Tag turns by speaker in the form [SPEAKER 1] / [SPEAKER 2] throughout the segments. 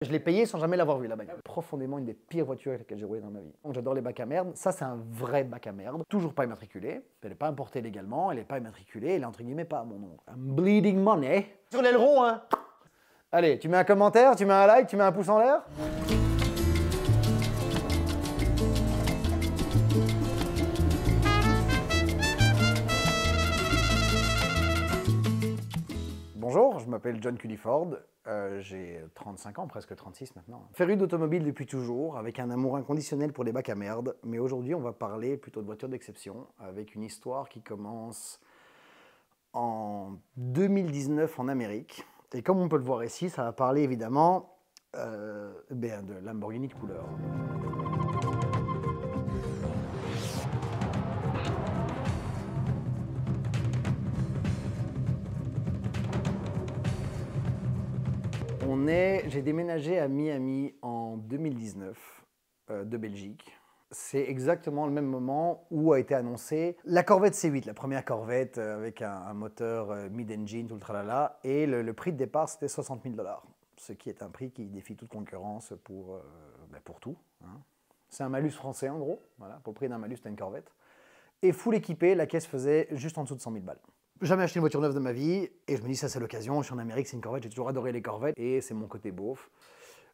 [SPEAKER 1] Je l'ai payé sans jamais l'avoir vu, la bagnole. Profondément une des pires voitures avec lesquelles j'ai roulé dans ma vie. Donc j'adore les bacs à merde. Ça, c'est un vrai bac à merde. Toujours pas immatriculé. Elle n'est pas importée légalement. Elle n'est pas immatriculée. Elle est entre guillemets pas à mon nom. I'm bleeding money. Sur l'aileron, hein. Allez, tu mets un commentaire, tu mets un like, tu mets un pouce en l'air. Bonjour, je m'appelle John Culliford, j'ai 35 ans, presque 36 maintenant. Féru d'automobile depuis toujours, avec un amour inconditionnel pour les bacs à merde, mais aujourd'hui on va parler plutôt de voitures d'exception, avec une histoire qui commence en 2019 en Amérique. Et comme on peut le voir ici, ça va parler évidemment de Lamborghini de couleur. J'ai déménagé à Miami en 2019 de Belgique. C'est exactement le même moment où a été annoncée la Corvette C8, la première Corvette avec un moteur mid-engine, tout le tralala. Et le prix de départ, c'était 60 000 $, ce qui est un prix qui défie toute concurrence pour tout. Hein. C'est un malus français en gros, voilà, pour le prix d'un malus, c'était une Corvette. Et full équipé, la caisse faisait juste en dessous de 100 000 $. Jamais acheté une voiture neuve de ma vie, et je me dis ça c'est l'occasion, je suis en Amérique, c'est une Corvette, j'ai toujours adoré les Corvettes, et c'est mon côté beauf.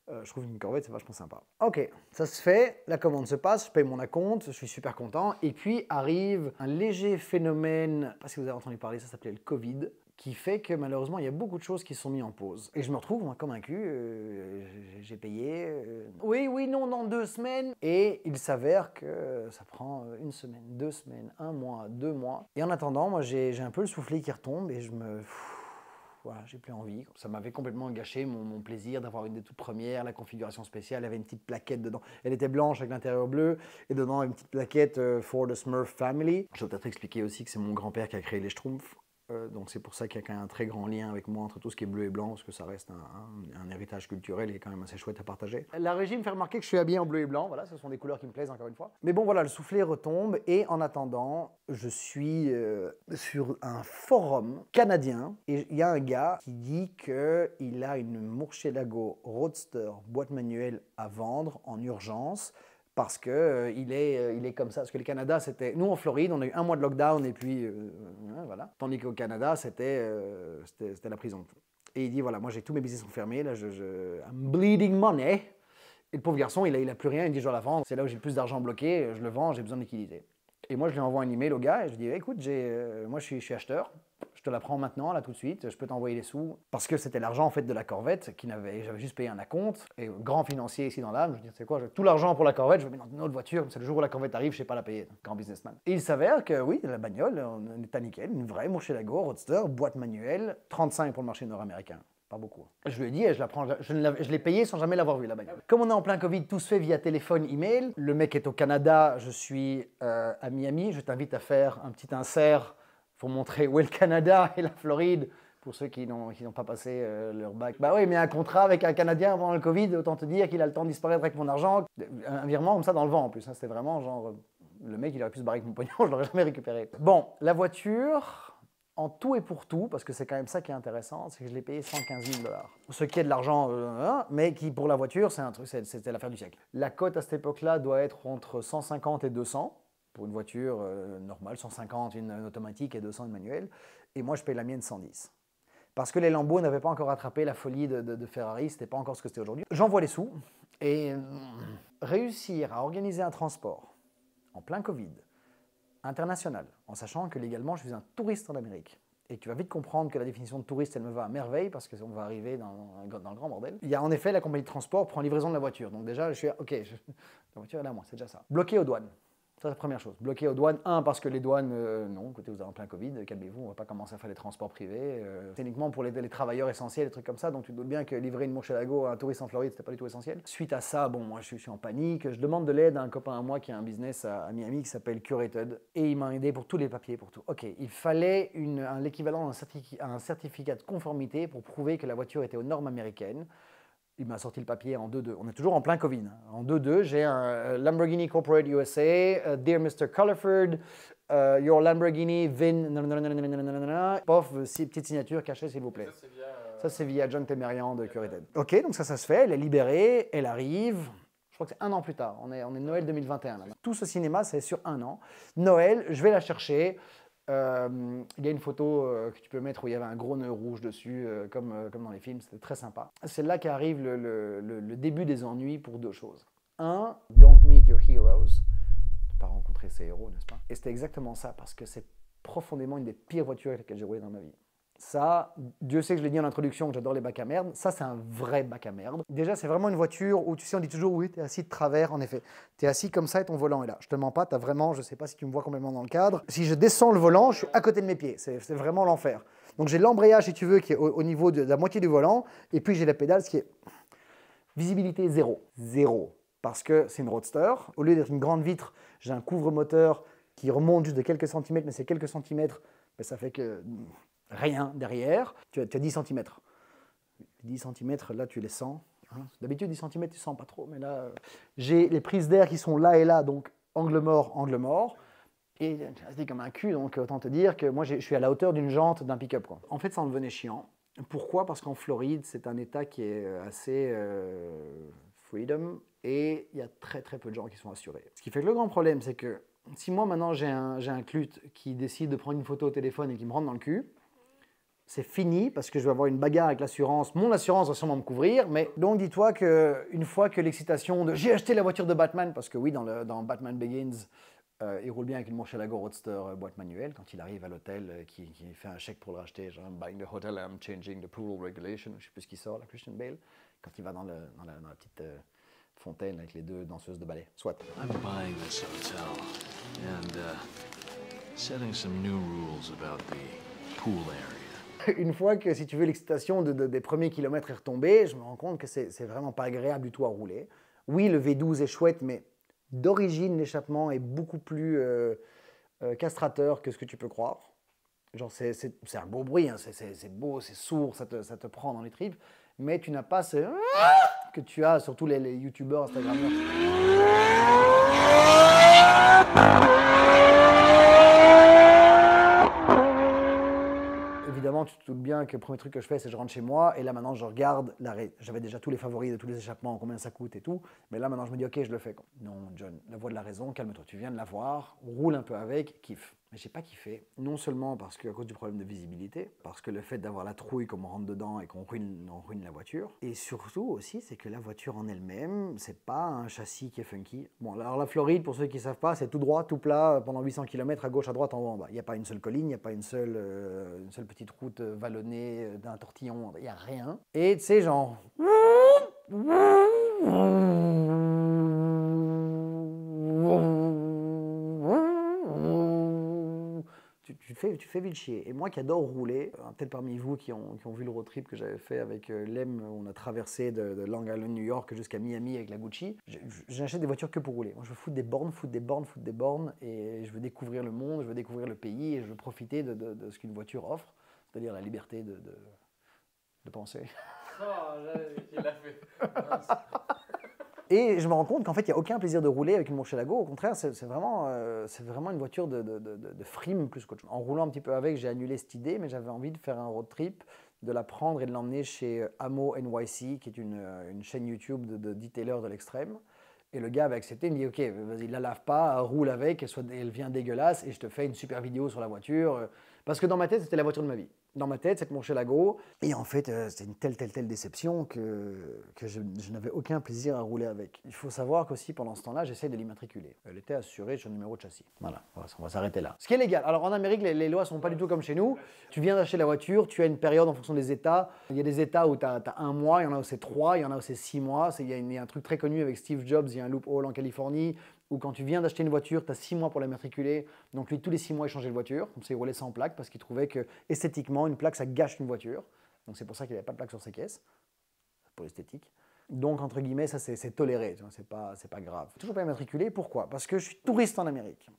[SPEAKER 1] Je trouve qu'une Corvette c'est vachement sympa. Ok, ça se fait, la commande se passe, je paye mon acompte, je suis super content, et puis arrive un léger phénomène, je ne sais pas si vous avez entendu parler, ça s'appelait le Covid, qui fait que malheureusement il y a beaucoup de choses qui se sont mises en pause. Et je me retrouve moi, comme un cul, j'ai payé, oui, non, dans 2 semaines. Et il s'avère que ça prend 1 semaine, 2 semaines, 1 mois, 2 mois. Et en attendant, moi j'ai un peu le soufflet qui retombe et voilà, j'ai plus envie. Ça m'avait complètement gâché mon plaisir d'avoir une des toutes premières, la configuration spéciale, il y avait une petite plaquette dedans. Elle était blanche avec l'intérieur bleu et dedans une petite plaquette for the Smurf family. Je vais peut-être expliquer aussi que c'est mon grand-père qui a créé les Schtroumpfs. Donc c'est pour ça qu'il y a quand même un très grand lien avec moi entre tout ce qui est bleu et blanc, parce que ça reste un héritage culturel et quand même assez chouette à partager. La régie me fait remarquer que je suis habillé en bleu et blanc, voilà, ce sont des couleurs qui me plaisent encore une fois. Mais bon voilà, le soufflet retombe et en attendant, je suis sur un forum canadien et il y a un gars qui dit qu'il a une Murcielago Roadster boîte manuelle à vendre en urgence. Parce qu'il est comme ça. Parce que le Canada, c'était... Nous, en Floride, on a eu 1 mois de lockdown et puis... voilà. Tandis qu'au Canada, c'était la prison. Et il dit, voilà, moi, j'ai tous mes business sont fermés. Là, I'm bleeding money. Et le pauvre garçon, il a plus rien. Il me dit, je dois la vendre. C'est là où j'ai le plus d'argent bloqué. Je le vends, j'ai besoin de liquidités. Et moi, je lui envoie un email au gars et je dis, écoute, moi, je suis acheteur. Je te la prends maintenant, là, tout de suite. Je peux t'envoyer les sous. Parce que c'était l'argent, en fait, de la Corvette. J'avais juste payé un acompte. Et grand financier ici dans l'âme, je dis, c'est quoi, tout l'argent pour la Corvette, je le mets dans une autre voiture. Comme ça, le jour où la Corvette arrive, je sais pas la payer. Grand businessman. Et il s'avère que, oui, la bagnole, on est à nickel. Une vraie Murcielago Roadster, boîte manuelle, 35 pour le marché nord-américain. Pas beaucoup. Je lui ai dit, je l'ai payé sans jamais l'avoir vu, la bagnole. Comme on est en plein Covid, tout se fait via téléphone, email. Le mec est au Canada, je suis à Miami. Je t'invite à faire un petit insert pour montrer où est le Canada et la Floride, pour ceux qui n'ont pas passé leur bac. Bah oui, mais un contrat avec un Canadien pendant le Covid, autant te dire qu'il a le temps de disparaître avec mon argent. Un virement comme ça dans le vent en plus, hein, c'était vraiment genre... Le mec, il aurait pu se barrer avec mon pognon, je l'aurais jamais récupéré. Bon, la voiture... En tout et pour tout, parce que c'est quand même ça qui est intéressant, c'est que je l'ai payé 115 000 $. Ce qui est de l'argent, mais qui pour la voiture, c'est un truc, c'était l'affaire du siècle. La cote à cette époque-là doit être entre 150 et 200 pour une voiture normale, 150 une automatique et 200 une manuelle. Et moi, je paye la mienne 110. Parce que les Lambeaux n'avaient pas encore attrapé la folie de Ferrari, c'était pas encore ce que c'était aujourd'hui. J'envoie les sous et réussir à organiser un transport en plein Covid, international, en sachant que légalement je suis un touriste en Amérique. Et tu vas vite comprendre que la définition de touriste, elle me va à merveille parce qu'on va arriver dans le grand bordel. Il y a en effet la compagnie de transport prend livraison de la voiture. Donc déjà, je suis ok, la voiture elle est à moi, c'est déjà ça. Bloqué aux douanes. Ça, c'est la première chose. Bloqué aux douanes. Parce que les douanes, non, écoutez, vous êtes en plein Covid, calmez-vous, on ne va pas commencer à faire des transports privés. C'est uniquement pour les travailleurs essentiels, des trucs comme ça. Donc tu te doutes bien que livrer une Murcielago à un touriste en Floride, c'était pas du tout essentiel. Suite à ça, bon, moi je suis en panique. Je demande de l'aide à un copain à moi qui a un business à Miami qui s'appelle Curated. Et il m'a aidé pour tous les papiers, pour tout. Ok, il fallait l'équivalent d'un certificat de conformité pour prouver que la voiture était aux normes américaines. Il m'a sorti le papier en 2-2. On est toujours en plein Covid. En 2-2, j'ai un Lamborghini Corporate USA, Dear Mr. Culliford, your Lamborghini VIN, pof, petite signature cachée s'il vous plaît. Ça, c'est via John Temerian de Curated. Ok, donc ça se fait, elle est libérée, elle arrive. Je crois que c'est 1 an plus tard. On est Noël 2021 là. Tout ce cinéma, c'est sur 1 an. Noël, je vais la chercher. Il y a une photo que tu peux mettre où il y avait un gros nœud rouge dessus, comme dans les films. C'était très sympa. C'est là qu'arrive le début des ennuis pour 2 choses. Un, don't meet your heroes. Pas rencontrer ses héros, n'est-ce pas? Et c'était exactement ça, parce que c'est profondément une des pires voitures avec lesquelles j'ai roulé dans ma vie. Ça, Dieu sait que je l'ai dit en introduction, que j'adore les bacs à merde. Ça, c'est un vrai bac à merde. Déjà, c'est vraiment une voiture où, tu sais, on dit toujours, oui, t'es assis de travers, en effet. T'es assis comme ça et ton volant est là. Je te mens pas, t'as vraiment, je sais pas si tu me vois complètement dans le cadre. Si je descends le volant, je suis à côté de mes pieds. C'est vraiment l'enfer. Donc j'ai l'embrayage, si tu veux, qui est au niveau de la moitié du volant. Et puis j'ai la pédale, ce qui est visibilité zéro. Zéro. Parce que c'est une Roadster. Au lieu d'être une grande vitre, j'ai un couvre-moteur qui remonte juste de quelques centimètres, mais c'est quelques centimètres, mais ça fait que rien derrière. Tu as 10 cm. 10 cm, là, tu les sens. Hein. D'habitude, 10 cm, tu ne sens pas trop, mais là, j'ai les prises d'air qui sont là et là, donc angle mort, angle mort. Et c'est comme un cul, donc autant te dire que moi, je suis à la hauteur d'une jante d'un pick-up. En fait, ça en devenait chiant. Pourquoi? Parce qu'en Floride, c'est un État qui est assez freedom, et il y a très très peu de gens qui sont assurés. Ce qui fait que le grand problème, c'est que si moi maintenant j'ai un clute qui décide de prendre une photo au téléphone et qui me rentre dans le cul, c'est fini parce que je vais avoir une bagarre avec l'assurance. Mon assurance va sûrement me couvrir, mais donc dis-toi qu'une fois que l'excitation de j'ai acheté la voiture de Batman, parce que oui, dans Batman Begins, il roule bien avec une Murcielago Roadster boîte manuelle quand il arrive à l'hôtel, qui fait un chèque pour le racheter, genre I'm buying the hotel, I'm changing the pool regulation, je sais plus ce qui sort, la Christian Bale, quand il va dans la petite fontaine avec les 2 danseuses de ballet. Soit.
[SPEAKER 2] I'm buying this hotel and setting some new rules about the pool area.
[SPEAKER 1] Une fois que, si tu veux, l'excitation des premiers kilomètres est retombée, je me rends compte que c'est vraiment pas agréable du tout à rouler. Oui, le V12 est chouette, mais d'origine, l'échappement est beaucoup plus castrateur que ce que tu peux croire. Genre, c'est un beau bruit, hein, c'est beau, c'est sourd, ça te prend dans les tripes, mais tu n'as pas ce que tu as sur tous les youtubeurs, instagrammeurs. Évidemment, tu te doutes bien que le premier truc que je fais, c'est que je rentre chez moi, et là maintenant je regarde l'arrêt. J'avais déjà tous les favoris de tous les échappements, combien ça coûte et tout, mais là maintenant je me dis ok, je le fais. Non, John, la voix de la raison, calme-toi, tu viens de la voir, roule un peu avec, kiffe. Mais j'ai pas kiffé, non seulement parce qu'à cause du problème de visibilité, parce que le fait d'avoir la trouille qu'on rentre dedans et qu'on ruine la voiture, et surtout aussi, c'est que la voiture en elle-même, c'est pas un châssis qui est funky. Bon, alors la Floride, pour ceux qui savent pas, c'est tout droit, tout plat, pendant 800 km, à gauche, à droite, en haut, en bas. Il n'y a pas une seule colline, il n'y a pas une seule petite route vallonnée d'un tortillon, il n'y a rien. Et tu sais, genre... Tu fais vite chier. Et moi qui adore rouler, peut-être parmi vous qui ont vu le road trip que j'avais fait avec Lem, où on a traversé de Long Island, New York jusqu'à Miami avec la Gucci, j'achète des voitures que pour rouler. Moi je veux foutre des bornes, et je veux découvrir le monde, je veux découvrir le pays, et je veux profiter de ce qu'une voiture offre, c'est-à-dire la liberté de penser.
[SPEAKER 3] Oh, il l'a fait.
[SPEAKER 1] Et je me rends compte qu'en fait, il n'y a aucun plaisir de rouler avec une Murcielago. Au contraire, c'est vraiment une voiture de frime plus qu'autre chose. En roulant un petit peu avec, j'ai annulé cette idée, mais j'avais envie de faire un road trip, de la prendre et de l'emmener chez Amo NYC, qui est une chaîne YouTube de detailers de l'extrême. Et le gars avait accepté, il me dit « Ok, vas-y, la lave pas, roule avec, elle vient dégueulasse, et je te fais une super vidéo sur la voiture. » Parce que dans ma tête, c'était la voiture de ma vie. Dans ma tête, cette Murcielago. Et en fait, c'était une telle déception que je n'avais aucun plaisir à rouler avec. Il faut savoir qu'aussi, pendant ce temps-là, j'essaie de l'immatriculer. Elle était assurée sur le numéro de châssis. Voilà, on va s'arrêter là. Ce qui est légal. Alors en Amérique, les lois ne sont pas du tout comme chez nous. Tu viens d'acheter la voiture, tu as une période en fonction des États. Il y a des États où tu as 1 mois, il y en a où c'est 3, il y en a où c'est 6 mois. Il y a un truc très connu avec Steve Jobs, il y a un loophole en Californie, où quand tu viens d'acheter une voiture, tu as 6 mois pour la matriculer. Donc lui, tous les 6 mois, il changeait de voiture. Comme ça, il roulait sans plaque parce qu'il trouvait que esthétiquement, une plaque, ça gâche une voiture. Donc c'est pour ça qu'il n'y avait pas de plaque sur ses caisses, pour l'esthétique. Donc, entre guillemets, ça c'est toléré, c'est pas grave. Toujours pas immatriculé, pourquoi? Parce que je suis touriste en Amérique.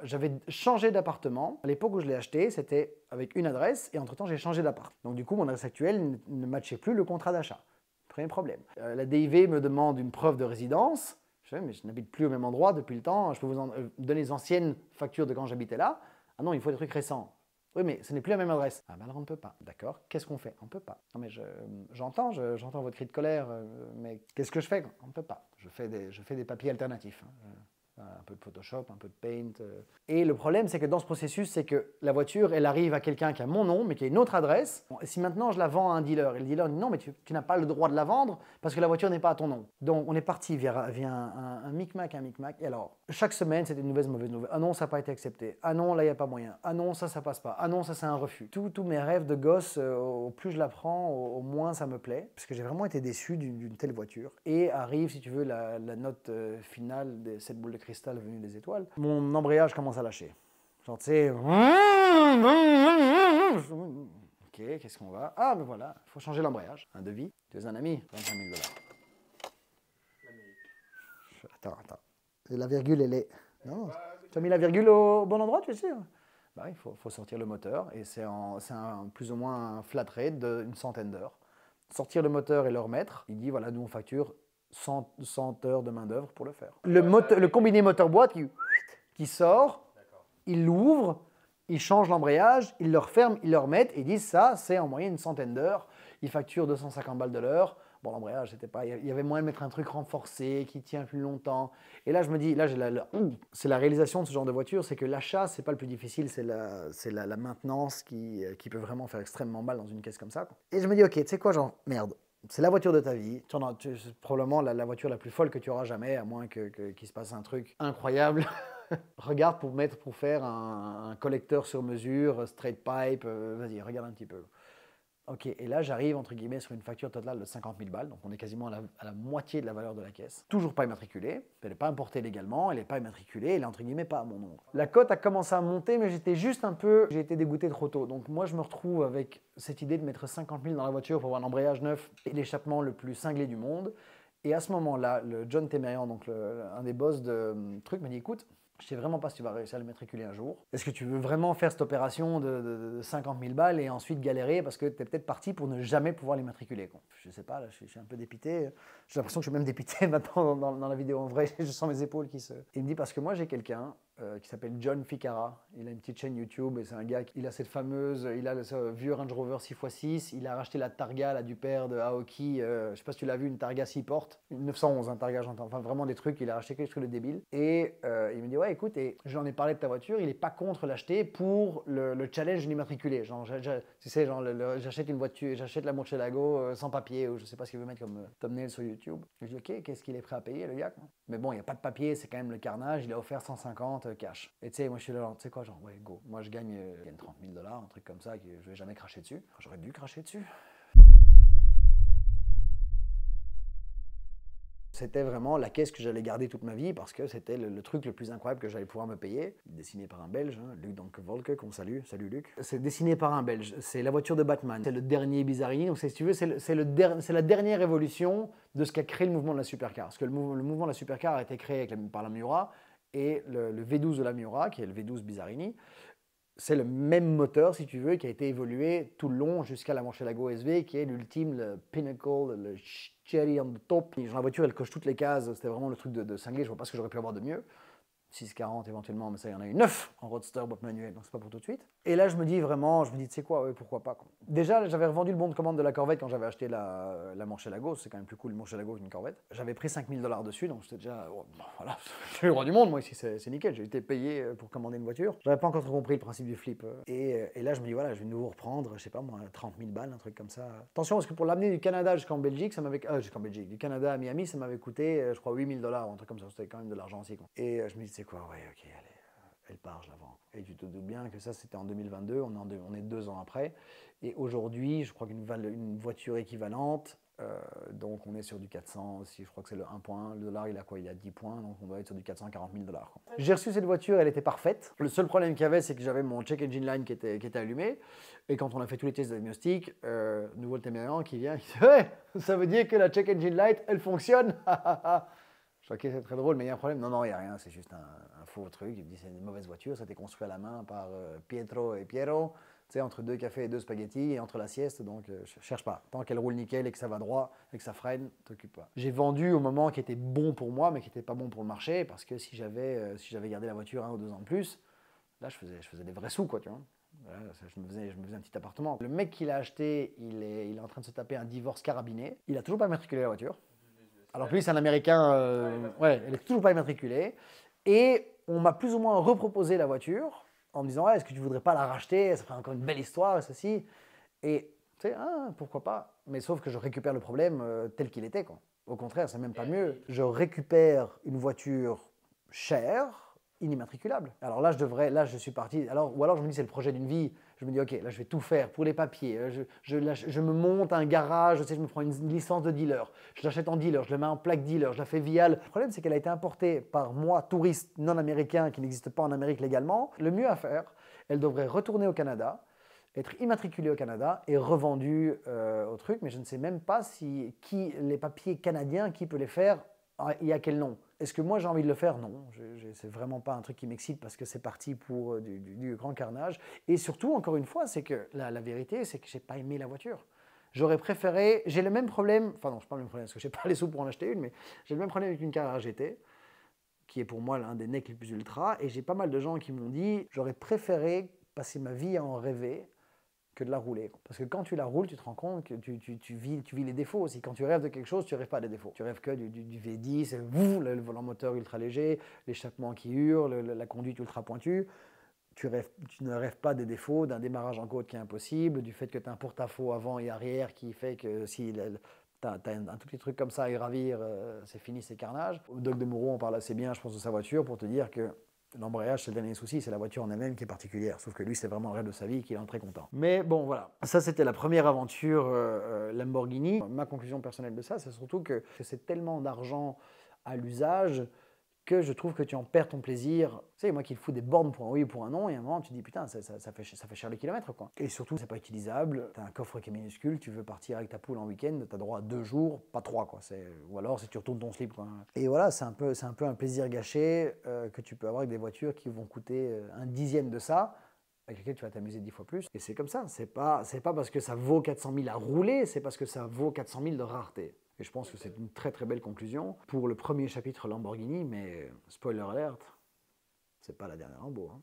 [SPEAKER 1] J'avais changé d'appartement. À l'époque où je l'ai acheté, c'était avec une adresse, et entre-temps, j'ai changé d'appart. Donc du coup, mon adresse actuelle ne matchait plus le contrat d'achat. Premier problème. La DIV me demande une preuve de résidence. Je sais, mais je n'habite plus au même endroit depuis le temps. Je peux vous donner les anciennes factures de quand j'habitais là. Ah non, il faut des trucs récents. Oui, mais ce n'est plus la même adresse. Ah ben alors on ne peut pas. D'accord, qu'est-ce qu'on fait? On ne peut pas. Non mais j'entends votre cri de colère, mais qu'est-ce que je fais? On ne peut pas. Je fais des papiers alternatifs. Un peu de Photoshop, un peu de Paint. Et le problème, c'est que dans ce processus, c'est que la voiture, elle arrive à quelqu'un qui a mon nom, mais qui a une autre adresse. Bon, et si maintenant je la vends à un dealer, et le dealer dit non, mais tu n'as pas le droit de la vendre parce que la voiture n'est pas à ton nom. Donc on est parti vers un micmac, Et alors, chaque semaine, c'était une mauvaise nouvelle. Ah non, ça n'a pas été accepté. Ah non, là, il n'y a pas moyen. Ah non, ça passe pas. Ah non, ça, c'est un refus. Tous mes rêves de gosse, au plus je la prends, au moins ça me plaît. Parce que j'ai vraiment été déçu d'une telle voiture. Et arrive, si tu veux, la note finale de cette boule de cristal venue des étoiles. Mon embrayage commence à lâcher. Genre, tu sais... Ok, qu'est-ce qu'on va... Ah, ben voilà, il faut changer l'embrayage. Un devis, tu es un ami, 25 000 $. Attends. Et la virgule, elle est... Non, tu as mis la virgule au bon endroit, tu es sûr? Bah, il faut sortir le moteur, et c'est plus ou moins un flat rate d'une centaine d'heures. Sortir le moteur et le remettre, il dit, voilà, nous on facture 100 heures de main d'œuvre pour le faire. Le combiné moteur-boîte qui sort, il l'ouvre, il change l'embrayage, il le referme, il le remet, et ils disent ça, c'est en moyenne une centaine d'heures. Il facture 250 balles de l'heure. Bon, l'embrayage, c'était pas. Il y avait moyen de mettre un truc renforcé qui tient plus longtemps. Et là, je me dis, là, c'est la réalisation de ce genre de voiture, c'est que l'achat, c'est pas le plus difficile, c'est la maintenance qui peut vraiment faire extrêmement mal dans une caisse comme ça, quoi. Et je me dis, ok, tu sais quoi, genre, merde. C'est la voiture de ta vie. C'est probablement la voiture la plus folle que tu auras jamais, à moins qu'il se passe un truc incroyable. Regarde pour faire un collecteur sur mesure, straight pipe, vas-y, regarde un petit peu. Ok, et là j'arrive entre guillemets sur une facture totale de 50 000 balles, donc on est quasiment à la moitié de la valeur de la caisse. Toujours pas immatriculée, elle n'est pas importée légalement, elle n'est pas immatriculée, elle est entre guillemets pas à mon nom. La cote a commencé à monter, mais j'ai été dégoûté trop tôt. Donc moi je me retrouve avec cette idée de mettre 50 000 dans la voiture pour avoir un embrayage neuf et l'échappement le plus cinglé du monde. Et à ce moment-là, le John Temerian, donc un des boss de truc, m'a dit écoute, je ne sais vraiment pas si tu vas réussir à le matriculer un jour. Est-ce que tu veux vraiment faire cette opération de 50 000 balles et ensuite galérer parce que tu es peut-être parti pour ne jamais pouvoir les matriculer? Je ne sais pas, là, je suis un peu dépité. J'ai l'impression que je suis même dépité maintenant dans la vidéo en vrai. Je sens mes épaules qui se... Il me dit parce que moi j'ai quelqu'un qui s'appelle John Ficarra. Il a une petite chaîne YouTube et c'est un gars il a cette fameuse, il a ce vieux Range Rover 6x6. Il a racheté la Targa là, du père de Aoki. Je ne sais pas si tu l'as vu, une Targa 6 portes. Une 911, un Targa, j'entends. Enfin vraiment des trucs. Il a racheté quelque chose de débile. Et il me dit ouais écoute, et j'en ai parlé de ta voiture, il n'est pas contre l'acheter pour le challenge de l'immatriculé. Genre, tu sais, genre j'achète une voiture, j'achète la Murcielago sans papier, ou je sais pas ce qu'il veut mettre comme thumbnail sur YouTube. Je dis ok, qu'est-ce qu'il est prêt à payer le gars, quoi. Mais bon, il n'y a pas de papier, c'est quand même le carnage, il a offert 150 cash. Et tu sais, moi je suis là, tu sais quoi, genre ouais, go. Moi je gagne 30 000 $, un truc comme ça, que je vais jamais cracher dessus. J'aurais dû cracher dessus. C'était vraiment la caisse que j'allais garder toute ma vie parce que c'était le truc le plus incroyable que j'allais pouvoir me payer. Dessiné par un Belge, hein, Luc Volke, qu'on salue. Salut Luc. C'est dessiné par un Belge. C'est la voiture de Batman. C'est le dernier Bizarrini. Donc si tu veux, c'est la dernière évolution de ce qu'a créé le mouvement de la supercar. Parce que le mouvement de la supercar a été créé par la Miura et le V12 de la Miura, qui est le V12 Bizarrini. C'est le même moteur, si tu veux, qui a été évolué tout le long jusqu'à la Murcielago SV, qui est l'ultime, le pinnacle, le cherry on the top. La voiture, elle coche toutes les cases, c'était vraiment le truc de cinglé, je vois pas ce que j'aurais pu avoir de mieux. 640 éventuellement, mais ça, il y en a eu 9 en roadster, boîte manuelle, donc c'est pas pour tout de suite. Et là, je me dis, tu sais quoi, ouais, pourquoi pas, quoi. Déjà, j'avais revendu le bon de commande de la Corvette quand j'avais acheté la Murcielago, c'est quand même plus cool une Murcielago qu'une Corvette. J'avais pris 5 000 $ dessus, donc j'étais déjà, oh, voilà, je suis le roi du monde, moi ici, c'est nickel, j'ai été payé pour commander une voiture. J'avais pas encore trop compris le principe du flip. Et là, je me dis, voilà, je vais de nouveau reprendre, je sais pas moi, 30 000 balles, un truc comme ça. Attention, parce que pour l'amener du Canada jusqu'en Belgique, du Canada à Miami, ça m'avait coûté, je crois, 8 000 $, un truc comme ça, c'était quand même de l'argent aussi, quoi. Et je me dis, c'est quoi, ouais, ok, allez, elle part, je la vends. Et tu te doutes bien que ça, c'était en 2022, on est 2 ans après. Et aujourd'hui, je crois qu'une voiture équivalente, donc on est sur du 400 aussi, je crois que c'est le 1 point. Le dollar, il a quoi? Il a 10 points, donc on doit être sur du 440 000 $. J'ai reçu cette voiture, elle était parfaite. Le seul problème qu'il y avait, c'est que j'avais mon check engine line qui était allumé. Et quand on a fait tous les tests diagnostiques, nouveau le Téméréan qui vient, qui dit ouais, ça veut dire que la check engine light, elle fonctionne. Je crois que c'est très drôle, mais il y a un problème. Non, il n'y a rien, c'est juste un faux truc. Il me dit c'est une mauvaise voiture, ça a été construit à la main par Pietro et Piero, tu sais, entre 2 cafés et 2 spaghettis et entre la sieste, donc je cherche pas. Tant qu'elle roule nickel et que ça va droit et que ça freine, t'occupe pas. J'ai vendu au moment qui était bon pour moi, mais qui n'était pas bon pour le marché, parce que si j'avais gardé la voiture 1 ou 2 ans de plus, là je faisais des vrais sous, quoi, tu vois. Voilà, je me faisais un petit appartement. Le mec qui l'a acheté, il est en train de se taper un divorce carabiné. Il a toujours pas immatriculé la voiture. Alors que lui, c'est un Américain, ouais, elle est toujours pas immatriculée. Et on m'a plus ou moins reproposé la voiture en me disant, ouais, est-ce que tu voudrais pas la racheter? Ça ferait encore une belle histoire, ceci. Et tu sais, ah, pourquoi pas? Mais sauf que je récupère le problème tel qu'il était, quoi. Au contraire, c'est même pas mieux. Je récupère une voiture chère, inimmatriculable. Alors là, je suis parti. Ou alors je me dis, c'est le projet d'une vie. Je me dis, ok, là, je vais tout faire pour les papiers. Je me monte un garage, je me prends une licence de dealer. Je l'achète en dealer, je le mets en plaque dealer, je la fais vial. Le problème, c'est qu'elle a été importée par moi, touriste non américain qui n'existe pas en Amérique légalement. Le mieux à faire, elle devrait retourner au Canada, être immatriculée au Canada et revendue au truc, mais je ne sais même pas les papiers canadiens, qui peut les faire et à quel nom. Est-ce que moi j'ai envie de le faire? Non, c'est vraiment pas un truc qui m'excite parce que c'est parti pour du grand carnage. Et surtout, encore une fois, c'est que la vérité, c'est que j'ai pas aimé la voiture. J'aurais préféré, j'ai le même problème, enfin non, je n'ai pas le même problème parce que j'ai pas les sous pour en acheter une, mais j'ai le même problème avec une Carrera GT, qui est pour moi l'un des necks les plus ultra, et j'ai pas mal de gens qui m'ont dit, j'aurais préféré passer ma vie à en rêver que de la rouler. Parce que quand tu la roules, tu te rends compte que tu vis les défauts aussi. Quand tu rêves de quelque chose, tu ne rêves pas des défauts. Tu rêves que du V10, le volant moteur ultra léger, l'échappement qui hurle, la conduite ultra pointue. Tu ne rêves pas des défauts, d'un démarrage en côte qui est impossible, du fait que tu as un porte-à-faux avant et arrière qui fait que si tu as un tout petit truc comme ça à gravir, c'est fini, c'est carnage. Doc de Moreau en parle assez bien, je pense, de sa voiture pour te dire que l'embrayage, c'est le dernier souci, c'est la voiture en elle-même qui est particulière. Sauf que lui, c'est vraiment le rêve de sa vie et qu'il est très content. Mais bon, voilà. Ça, c'était la première aventure Lamborghini. Ma conclusion personnelle de ça, c'est surtout que c'est tellement d'argent à l'usage que je trouve que tu en perds ton plaisir. Tu sais, moi qui fous des bornes pour un oui ou pour un non, et à un moment, tu te dis, putain, ça fait cher les kilomètres, quoi. Et surtout, c'est pas utilisable. Tu as un coffre qui est minuscule, tu veux partir avec ta poule en week-end, tu as droit à 2 jours, pas 3, quoi. Ou alors, si tu retournes ton slip, quoi. Et voilà, c'est un peu un plaisir gâché que tu peux avoir avec des voitures qui vont coûter un dixième de ça, avec lesquelles tu vas t'amuser 10 fois plus. Et c'est comme ça. C'est pas parce que ça vaut 400 000 à rouler, c'est parce que ça vaut 400 000 de rareté. Et je pense que c'est une très très belle conclusion pour le premier chapitre Lamborghini, mais spoiler alert, c'est pas la dernière Lambo, hein.